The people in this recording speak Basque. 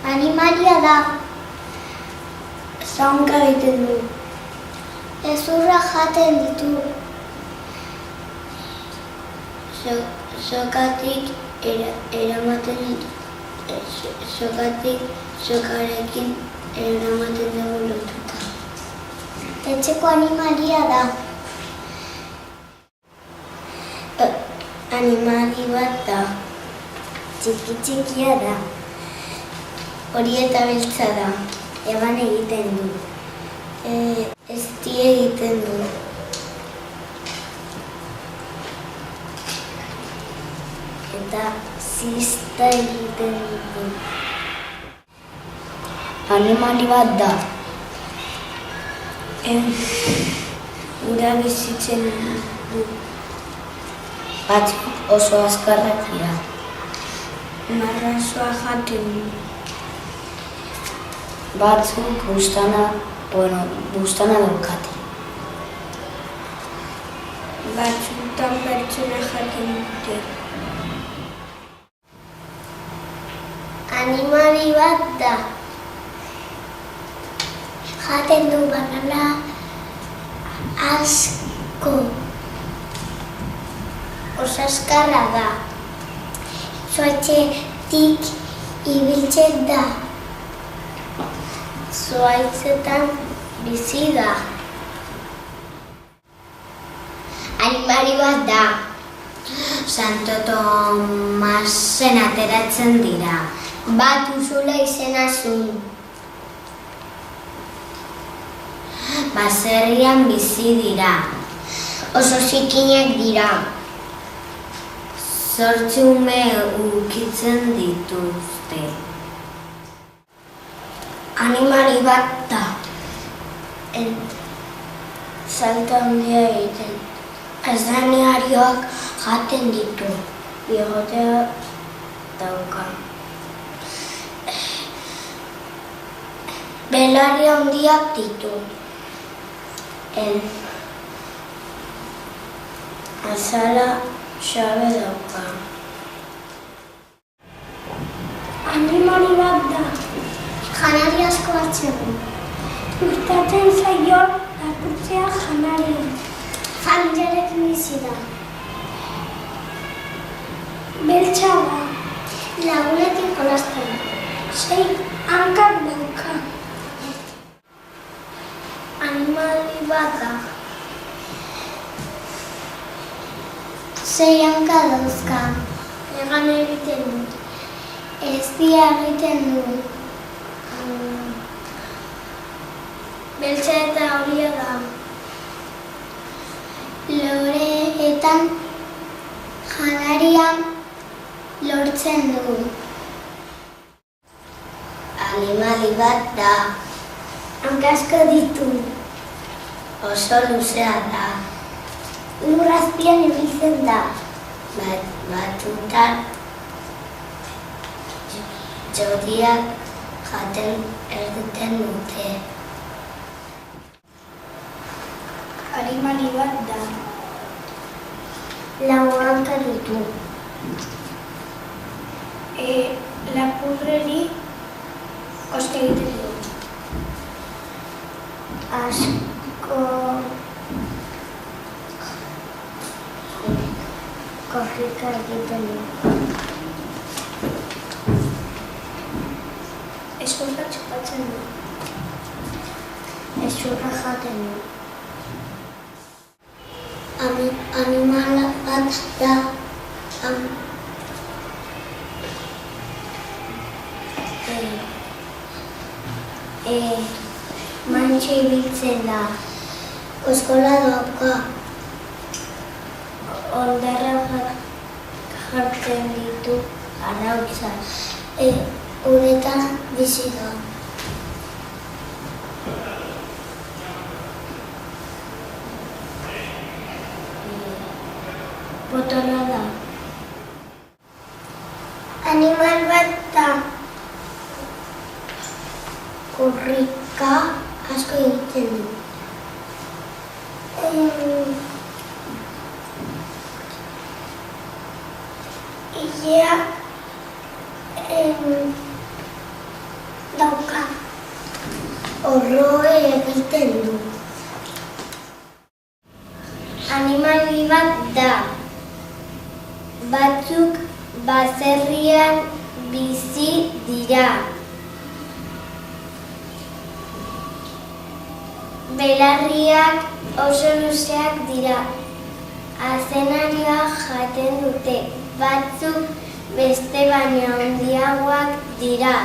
Animalia da. Zaunka egiten du. Hezurra jaten ditu. Sokatik eramaten ditu. Sokatik sokarekin eramaten dugu lotuta. Etxeko animalia da. Animali bat da. Txikia da. Hori eta beltza da. Eban egiten du. Ezti egiten du. Eta zista egiten du. Animali bat da. Ura bizitzen du. Batzuk oso azkarrak dira. Marrazoa jaten du. Batzuk buztana daukate. Batzutan pertsona jaten dute. Animali bat da. Jaten du banana asko. Oso azkarra da. Zuhaitzetik ibiltzen da. Zuhaitzetan bizi da. Animali bat da. Santo Tomasen ateratzen dira. Bat Ursula izena zuen. Baserrian bizi dira. Oso zikinak dira. 8 ume ukitzen dituzte. Animali bat da. Salto handia egiten. Eszenarioak jaten ditu. Bigotea dauka. Belarri handiak ditu. Azala xabe dauka. Animali bat da. Janari asko hartzen du. Gustatzen zaio lapurtzea janari. Familiarekin bizi da. Beltza da. Lagunekin jolasten du. 6 hankak dauka. Animali bat da. 6 hanka dauzka. Egan egiten du. Eztia egiten du. Beltza eta horia da. Loreetan janarian lortzen du. Animali bat da. Hanka asko ditu. Oso luzea da. Lur azpian ibiltzen da. Batzutan jodiak jaten erduten dute. Animali bat da. 4 hanka ditu. Lapurreri koste egiten du. Asko korrika egiten du. Ezurra txupatzen du. Ezurra jaten du. Animala bat da. Mantxe ibiltzen da. Oskola dauka. Hondarra jartzen ditu arautza. Uretan bizi da. Potolo da. Animal bat da. Korrika asko egiten du. Ilea Orroe egiten du. Animali bat da. Batzuk baserrian bizi dira. Belarriak oso luzeak dira. Azenarioa jaten dute. Batzuk beste baino handiagoak dira.